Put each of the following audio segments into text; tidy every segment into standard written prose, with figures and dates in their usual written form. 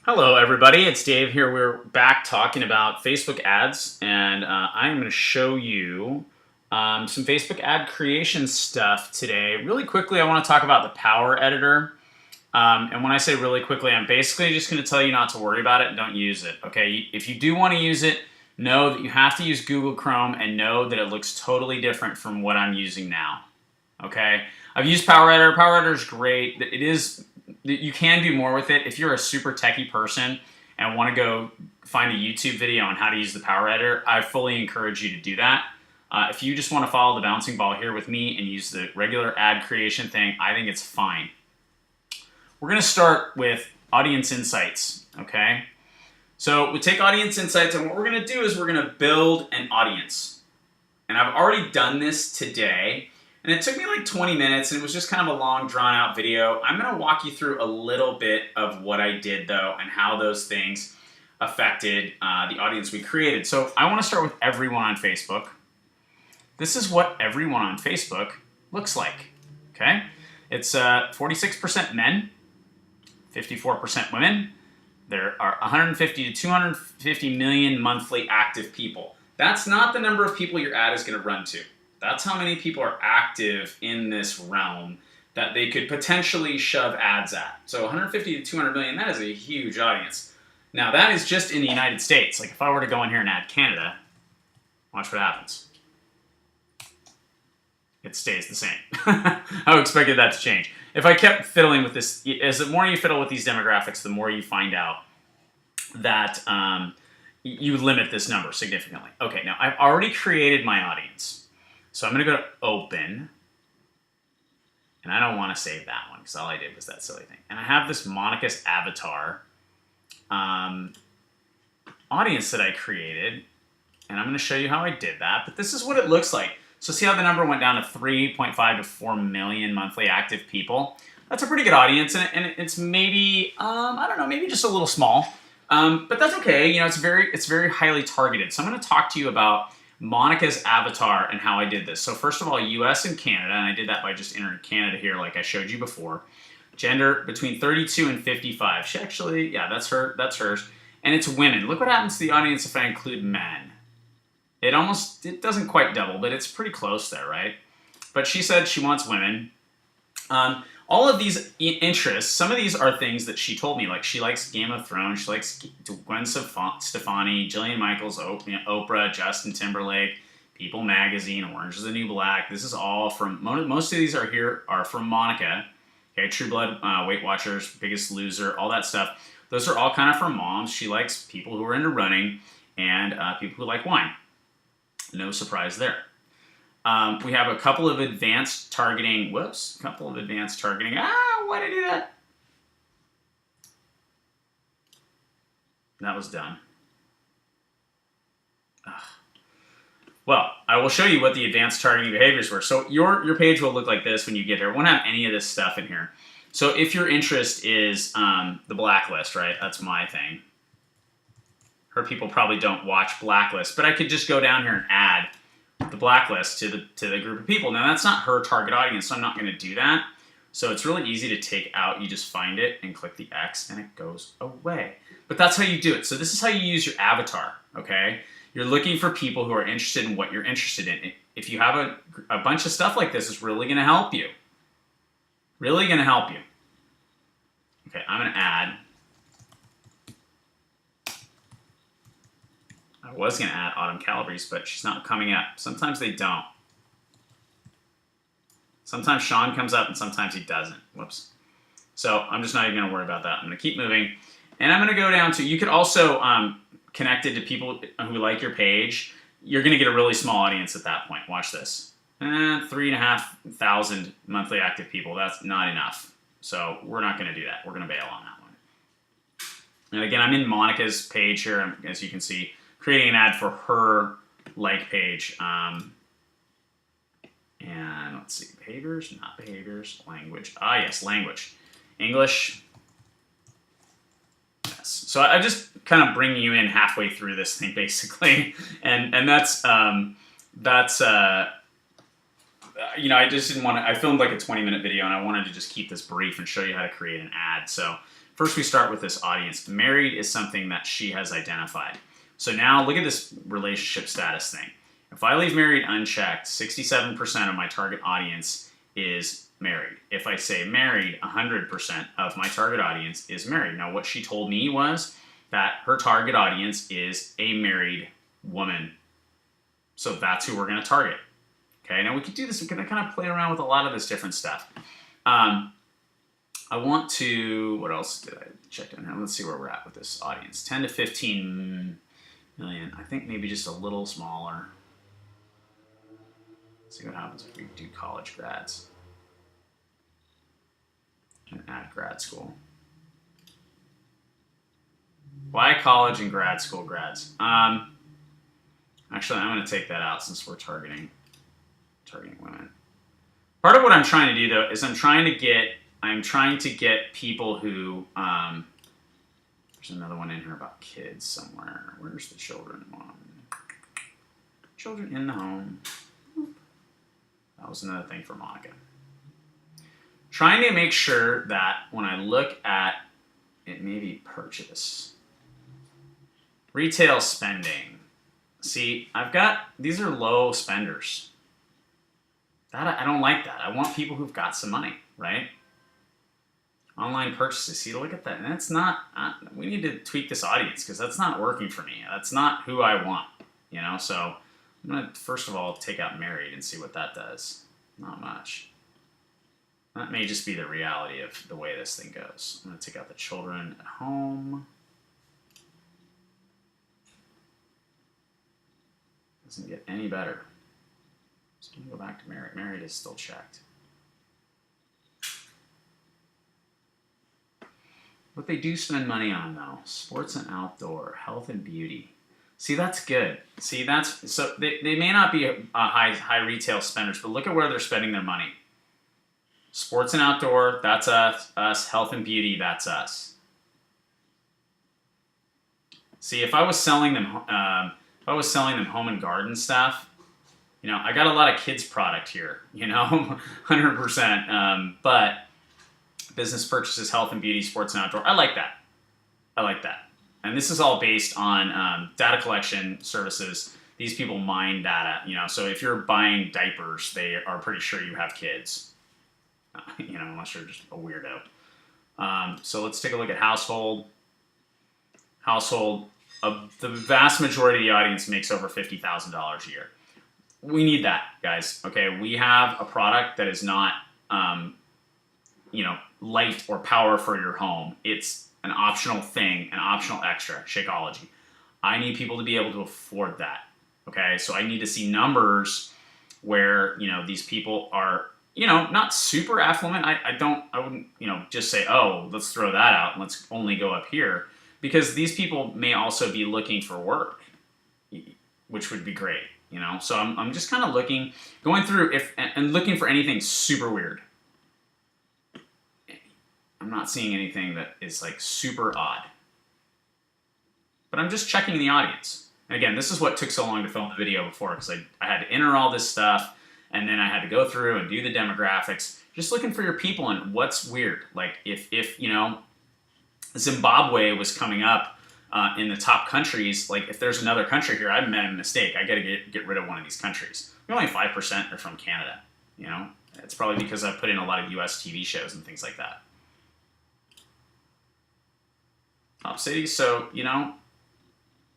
Hello, everybody. It's Dave here. We're back talking about Facebook ads, and I'm going to show you some Facebook ad creation stuff today. Really quickly, I want to talk about the Power Editor. And when I say really quickly, I'm basically just going to tell you not to worry about it and don't use it. Okay? If you do want to use it, know that you have to use Google Chrome and know that it looks totally different from what I'm using now. Okay? I've used Power Editor. Power Editor is great. It is. You can do more with it if you're a super techie person and want to go find a YouTube video on how to use the Power Editor. I fully encourage you to do that. If you just want to follow the bouncing ball here with me and use the regular ad creation thing, I think it's fine. We're going to start with audience insights, okay? So we take audience insights, and what we're going to do is we're going to build an audience. And I've already done this today. And it took me like 20 minutes, and it was just kind of a long, drawn-out video. I'm going to walk you through a little bit of what I did, though, and how those things affected the audience we created. So I want to start with everyone on Facebook. This is what everyone on Facebook looks like, okay? It's 46% men, 54% women. There are 150 to 250 million monthly active people. That's not the number of people your ad is going to run to. That's how many people are active in this realm that they could potentially shove ads at. So 150 to 200 million, that is a huge audience. Now that is just in the United States. Like if I were to go in here and add Canada, watch what happens. It stays the same. I expected that to change. If I kept fiddling with this, as the more you fiddle with these demographics, the more you find out that you limit this number significantly. Okay, now I've already created my audience. So I'm going to go to open, and I don't want to save that one because all I did was that silly thing. And I have this Monica's avatar audience that I created, and I'm going to show you how I did that. But this is what it looks like. So see how the number went down to 3.5 to 4 million monthly active people? That's a pretty good audience, and it's maybe, I don't know, maybe just a little small. But that's okay. You know, it's very highly targeted. So I'm going to talk to you about Monica's avatar and how I did this. So first of all, US and Canada, and I did that by just entering Canada here like I showed you before. Gender between 32 and 55. She actually, yeah, that's hers. And it's women. Look what happens to the audience if I include men. It doesn't quite double, but it's pretty close there, right? But she said she wants women. All of these interests, some of these are things that she told me, like she likes Game of Thrones, she likes Gwen Stefani, Jillian Michaels, Oprah, Justin Timberlake, People Magazine, Orange is the New Black. This is all from, most of these are from Monica. Okay, True Blood, Weight Watchers, Biggest Loser, all that stuff. Those are all kind of from moms. She likes people who are into running and people who like wine. No surprise there. We have a couple of advanced targeting. Why did I do that? That was done. Ugh. Well, I will show you what the advanced targeting behaviors were. So your page will look like this when you get there. It won't have any of this stuff in here. So if your interest is the Blacklist, right? That's my thing. Her people probably don't watch Blacklist, but I could just go down here and add the Blacklist to the group of people. Now that's not her target audience, so I'm not going to do that. So it's really easy to take out. You just find it and click the X and it goes away. But that's how you do it. So this is how you use your avatar, okay? You're looking for people who are interested in what you're interested in. If you have a bunch of stuff like this, it's really going to help you. Really going to help you. Okay, I'm going to add. I was going to add Autumn Calabrese, but she's not coming up. Sometimes they don't. Sometimes Sean comes up and sometimes he doesn't. Whoops. So I'm just not even going to worry about that. I'm going to keep moving. And I'm going to go down to, you could also connect it to people who like your page. You're going to get a really small audience at that point. Watch this. 3,500 monthly active people. That's not enough. So we're not going to do that. We're going to bail on that one. And again, I'm in Monica's page here, as you can see, creating an ad for her like page. And let's see, behaviors, not behaviors, language. Yes, language. English. Yes. So I just kind of bring you in halfway through this thing, basically. And that's you know, I just didn't want to, I filmed like a 20-minute video and I wanted to just keep this brief and show you how to create an ad. So first we start with this audience. Married is something that she has identified. So now look at this relationship status thing. If I leave married unchecked, 67% of my target audience is married. If I say married, 100% of my target audience is married. Now what she told me was that her target audience is a married woman. So that's who we're going to target. Okay, now we could do this. We can kind of play around with a lot of this different stuff. I want to, what else did I check down here? Let's see where we're at with this audience. 10 to 15 million. I think maybe just a little smaller. Let's see what happens if we do college grads. And add grad school. Why college and grad school grads? Actually, I'm going to take that out since we're targeting women. Part of what I'm trying to do though is I'm trying to get people who there's another one in here about kids somewhere. Where's the children one? Children in the home. That was another thing for Monica. Trying to make sure that when I look at it, maybe purchase, retail spending. See, these are low spenders. I don't like that. I want people who've got some money, right? Online purchases. See, look at that. And that's not, we need to tweak this audience because that's not working for me. That's not who I want, So I'm going to, first of all, take out married and see what that does. Not much. That may just be the reality of the way this thing goes. I'm going to take out the children at home. Doesn't get any better. So I'm going to go back to married. Married is still checked. What they do spend money on though, sports and outdoor, health and beauty. See, that's good. See, so they may not be high retail spenders, but look at where they're spending their money. Sports and outdoor, that's us. Health and beauty, that's us. See, if I was selling them home and garden stuff, I got a lot of kids product here, 100%. But business purchases, health and beauty, sports and outdoor, I like that. And this is all based on data collection services. These people mine data, so if you're buying diapers, they are pretty sure you have kids, unless you're just a weirdo. So let's take a look at household. The vast majority of the audience makes over $50,000 a year. We need that, guys. Okay, we have a product that is not, light or power for your home. It's an optional thing, an optional extra, Shakeology. I need people to be able to afford that. Okay, so I need to see numbers where, these people are, not super affluent. I wouldn't, just say, oh, let's throw that out and let's only go up here. Because these people may also be looking for work, which would be great, So I'm just kind of going through and looking for anything super weird. I'm not seeing anything that is like super odd. But I'm just checking the audience. And again, this is what took so long to film the video before because I had to enter all this stuff and then I had to go through and do the demographics. Just looking for your people and what's weird. Like if Zimbabwe was coming up in the top countries, like if there's another country here, I've made a mistake. I got to get rid of one of these countries. Only 5% are from Canada. It's probably because I've put in a lot of U.S. TV shows and things like that. Top cities, so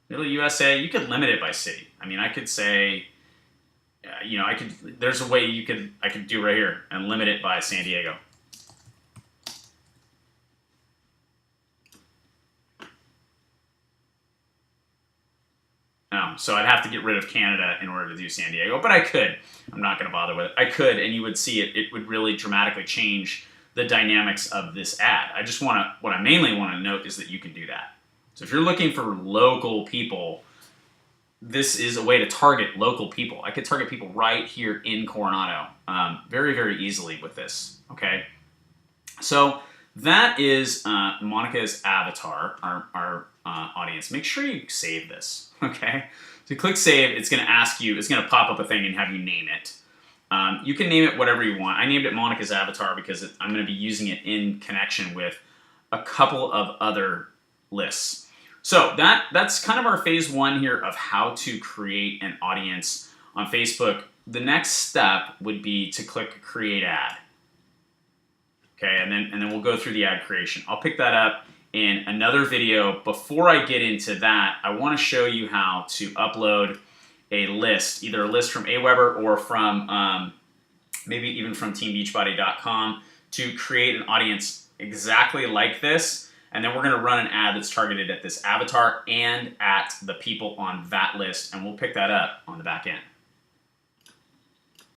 Middle USA, you could limit it by city. I mean, I could say, there's a way I could do right here and limit it by San Diego. So I'd have to get rid of Canada in order to do San Diego, but I could. I'm not going to bother with it. I could, and you would see it. It would really dramatically change the dynamics of this ad. What I mainly want to note is that you can do that. So if you're looking for local people, this is a way to target local people. I could target people right here in Coronado very, very easily with this, okay? So that is Monica's avatar, our audience. Make sure you save this, okay? So click save, it's going to pop up a thing and have you name it. You can name it whatever you want. I named it Monica's avatar because I'm going to be using it in connection with a couple of other lists. So that's kind of our phase one here of how to create an audience on Facebook. The next step would be to click create ad. Okay, and then we'll go through the ad creation. I'll pick that up in another video. Before I get into that, I want to show you how to upload a list, either a list from Aweber or from maybe even from teambeachbody.com, to create an audience exactly like this. And then we're going to run an ad that's targeted at this avatar and at the people on that list, and we'll pick that up on the back end.